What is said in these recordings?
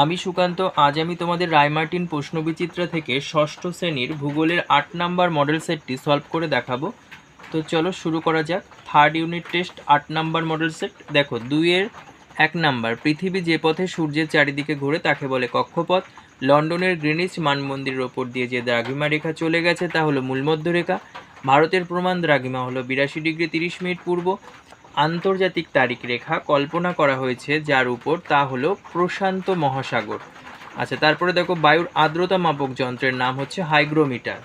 আমি সুকান্ত। আজ আমি তোমাদের রায়মার্টিন প্রশ্নবিচিত্রা থেকে ষষ্ঠ শ্রেণীর ভূগোলের ৮ নম্বর মডেল সেটটি সলভ করে দেখাবো। তো চলো শুরু করা যাক। থার্ড ইউনিট টেস্ট ৮ নম্বর মডেল সেট। দেখো ২-এর ১ নম্বর, পৃথিবী যে পথে সূর্যের চারিদিকে ঘোরে তাকে বলে কক্ষপথ। লন্ডনের গ্রিনিচ মানমন্দিরের ওপর দিয়ে যে দ্রাঘিমা রেখা চলে গেছে তা হলো মূলমধ্যরেখা। ভারতের প্রমাণ দ্রাঘিমা হলো ৮২°৩০' পূর্ব। আন্তর্জাতিক তারিখ রেখা কল্পনা করা হয়েছে যার উপর তা হলো প্রশান্ত মহাসাগর। আচ্ছা, তারপরে দেখো বায়ুর আর্দ্রতা মাপক যন্ত্রের নাম হচ্ছে হাইগ্রোমিটার।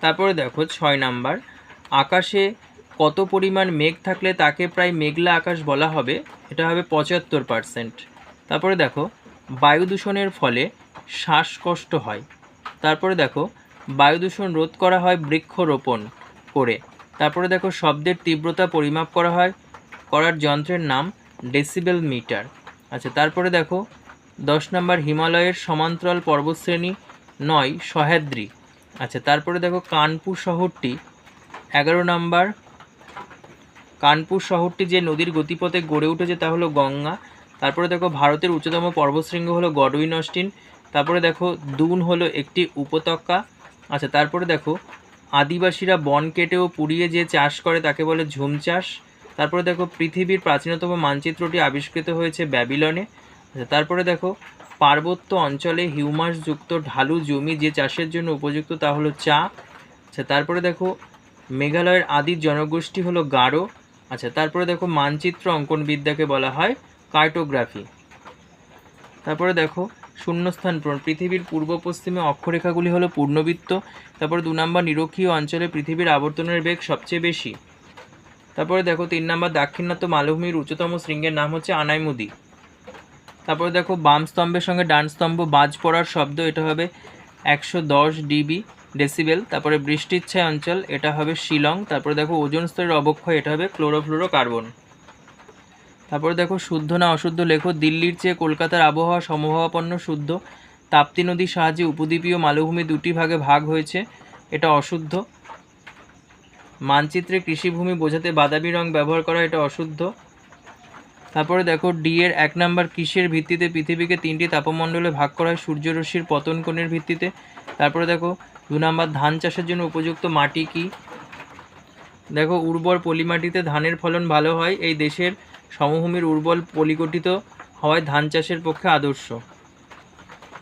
তারপরে দেখো ৬ নাম্বার, আকাশে কত পরিমাণ মেঘ থাকলে তাকে প্রায় মেঘলা আকাশ বলা হবে? এটা হবে ৭৫%। তারপরে দেখো বায়ু দূষণের ফলে শ্বাসকষ্ট হয়। তারপরে দেখো বায়ু দূষণ রোধ করা হয় বৃক্ষরোপণ করে। তারপরে দেখো শব্দের তীব্রতা পরিমাপ করা হয় করার যন্ত্রের নাম ডেসিবেল মিটার। আচ্ছা, তারপরে দেখো ১০ নম্বর, হিমালয়ের সমান্তরাল পর্বতশ্রেণী ৯ সহ্যাদ্রি। আচ্ছা, তারপরে দেখো কানপুর শহরটি ১১ নম্বর, কানপুর শহরটি যে নদীর গতিপথে গড়ে উঠেছে তা হলো গঙ্গা। তারপরে দেখো ভারতের উচ্চতম পর্বতশৃঙ্গ হলো গডউইন অস্টিন। তারপরে দেখো দুন হলো একটি উপত্যকা। আচ্ছা, তারপরে দেখো আদিবাসীরা বন কেটে ও পুড়িয়ে যে চাষ করে তাকে বলে ঝুম চাষ। তারপরে দেখো পৃথিবীর প্রাচীনতম মানচিত্রটি আবিষ্কৃত হয়েছে ব্যাবিলনে। আচ্ছা, তারপরে দেখো পার্বত্য অঞ্চলে হিউমাসযুক্ত ঢালু জমি যে চাষের জন্য উপযুক্ত তা হলো চা। আচ্ছা, তারপরে দেখো মেঘালয়ের আদি জনগোষ্ঠী হলো গারো। আচ্ছা, তারপরে দেখো মানচিত্র অঙ্কন বিদ্যাকে বলা হয় কার্টোগ্রাফি। তারপরে দেখো শূন্যস্থান পূরণ। পৃথিবীর পূর্ব পশ্চিমে অক্ষরেখাগুলি হলো পূর্ণবৃত্ত। তারপরে ২ নম্বর, নিরক্ষীয় অঞ্চলে পৃথিবীর আবর্তনের বেগ সবচেয়ে বেশি। তারপরে দেখো ৩ নম্বর, দাক্ষিণাত্য মালভূমির উচ্চতম শৃঙ্গের নাম হচ্ছে আনাইমুদি। তারপরে দেখো বাম স্তম্ভের সঙ্গে ডান স্তম্ভ বাজ পড়ার শব্দ, এটা হবে ১১০ ডিবি ডেসিবেল। তারপরে বৃষ্টির ছায়া অঞ্চল, এটা হবে শিলং। তারপরে দেখো ওজোন স্তরের অবক্ষয়, এটা হবে ক্লোরোফ্লোরোকার্বন। তারপরে দেখো শুদ্ধ না অশুদ্ধ লেখো। দিল্লির চেয়ে কলকাতার আবহাওয়া সমভাবাপন্ন শুদ্ধ। তাপ্তি নদীর সাহায্যে উপদ্বীপীয় মালভূমি দুটি ভাগে ভাগ হয়েছে, এটা অশুদ্ধ। মানচিত্রে কৃষিভূমি বোঝাতে বাদামি রং ব্যবহার করা, এটা অশুদ্ধ। তারপরে দেখো ডি এর ১ নম্বর, কিসের ভিত্তিতে পৃথিবীকে ৩টি তাপমণ্ডলে ভাগ করা হয়? সূর্যরশ্মির পতন কোণের ভিত্তিতে। তারপরে দেখো ২ নম্বর, ধান চাষের জন্য উপযুক্ত মাটি কি? দেখো উর্বর পলিমাটিতে ধানের ফলন ভালো হয়। এই দেশের সমভূমির উর্বর পলিগঠিত হওয়ায় ধান চাষের পক্ষে আদর্শ।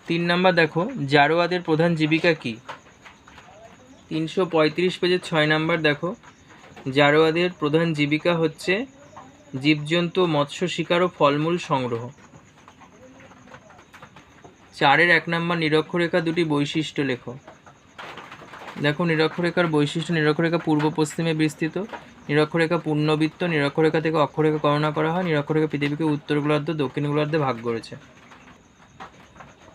৩ নম্বর দেখো জারোয়াদের প্রধান জীবিকা কি? ৩৩৫ পেজের ৬ নম্বর দেখো জারোয়াদের প্রধান জীবিকা হচ্ছে জীবজন্তু, মৎস্য শিকার ও ফলমূল সংগ্রহ। ৪-এর ১ নম্বর, নিরক্ষরেখা দুটি বৈশিষ্ট্য লেখো। দেখো নিরক্ষরেখার বৈশিষ্ট্য, নিরক্ষরেখা পূর্ব পশ্চিমে বিস্তৃত, নিরক্ষরেখা পূর্ণবৃত্ত, নিরক্ষরেখা থেকে অক্ষরেখা গণনা করা হয়, নিরক্ষরেখা পৃথিবীকে উত্তর গোলার্ধ দক্ষিণ গোলার্ধে ভাগ করেছে।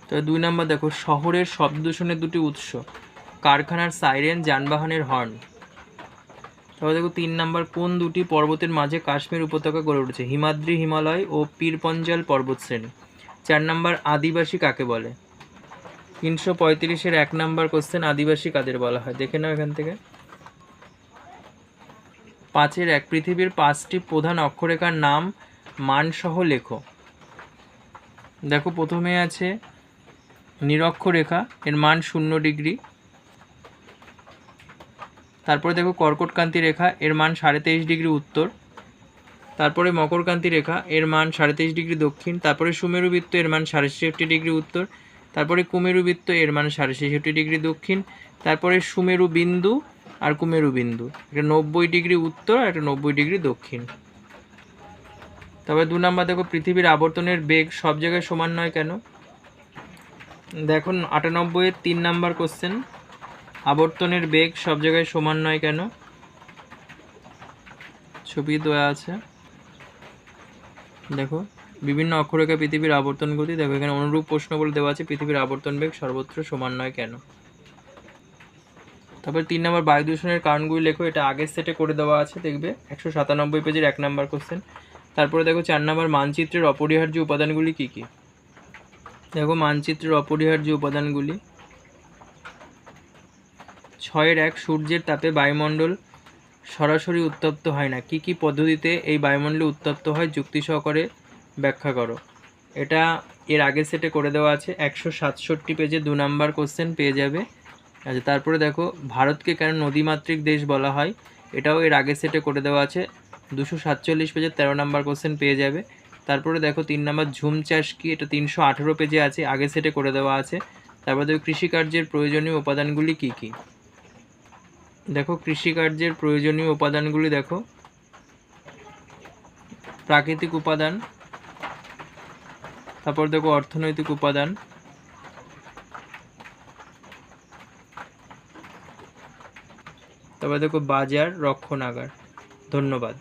তো ২ নম্বর দেখো শহরের শব্দ দূষণের দুটি উৎস। কারখানার সাইরেন, যানবাহনের হর্ন। তারপর দেখো ৩ নম্বর, কোন দুটি পর্বতের মাঝে কাশ্মীর উপত্যকা গড়ে উঠেছে? হিমাদ্রি হিমালয় ও পীরপঞ্জাল পর্বতশ্রেণী। ৪ নম্বর, আদিবাসী কাকে বলে? ৩৩৫-এর ১ নম্বর কোশ্চেন, আদিবাসী কাদের বলা হয়? দেখে নাও এখান থেকে। ৫-এর ১, পৃথিবীর ৫টি প্রধান অক্ষরেখার নাম মানসহ লেখো। দেখো প্রথমে আছে নিরক্ষরেখা, এর মান ০°। তারপরে দেখো কর্কটক্রান্তি রেখা, এর মান ২৩.৫° উত্তর। তারপরে মকরক্রান্তি রেখা, এর মান ২৩.৫° দক্ষিণ। তারপরে সুমেরু বৃত্ত, এর মান ৬৬.৫° উত্তর। তারপরে কুমেরু বৃত্ত, এর মান ৬৬.৫° দক্ষিণ। তারপরে সুমেরু বিন্দু আর কুমেরু বিন্দু, এটা ৯০° উত্তর আর এটা ৯০° দক্ষিণ। তবে ২ নম্বর দেখো পৃথিবীর আবর্তনের বেগ সব জায়গায় সমান নয় কেন? দেখো ৯৮-এর ৩ নম্বর কোশ্চেন, আবর্তনের বেগ সব জায়গায় সমান নয় কেন? ছবি দেওয়া আছে, দেখো বিভিন্ন অক্ষরেখা পৃথিবীর আবর্তন গতি। দেখো এখানে অনুরূপ প্রশ্ন বলে দেওয়া আছে, পৃথিবীর আবর্তন বেগ সর্বত্র সমান নয় কেন? তারপরে ৩ নম্বর, বায়ু দূষণের কারণগুলি লেখো। এটা আগের সেটে করে দেওয়া আছে, দেখবে ১৯৭ পেজের ১ নম্বর কোশ্চেন। তারপরে দেখো ৪ নম্বর, মানচিত্রের অপরিহার্য উপাদানগুলি কী কী? দেখো মানচিত্রের অপরিহার্য উপাদানগুলি ৬-এর ১, সূর্যের তাপে বায়ুমণ্ডল সরাসরি উত্তপ্ত হয় না। কী কী পদ্ধতিতে এই বায়ুমণ্ডলে উত্তপ্ত হয়? যুক্তি সহকারে ব্যাখ্যা করো। এটা এর আগের সেটে করে দেওয়া আছে, 167 পেজে 2 নাম্বার কোশ্চেন পেয়ে যাবে। আচ্ছা, তারপরে দেখো ভারতকে কেন নদীমাতৃক দেশ বলা হয়, এটাও এর আগের সেটে করে দেওয়া আছে, 247 পেজে 13 নাম্বার কোশ্চেন পেয়ে যাবে। তারপরে দেখো 3 নাম্বার ঝুম চাষ কি, এটা 318 পেজে আছে, আগের সেটে করে দেওয়া আছে। তারপরে দেখো কৃষিকার্যের প্রয়োজনীয় উপাদানগুলি কি কি। দেখো কৃষিকার্যের প্রয়োজনীয় উপাদানগুলি দেখো, প্রাকৃতিক উপাদান, তারপর দেখো অর্থনৈতিক উপাদান, তারপর দেখো বাজার রক্ষণাগার। ধন্যবাদ।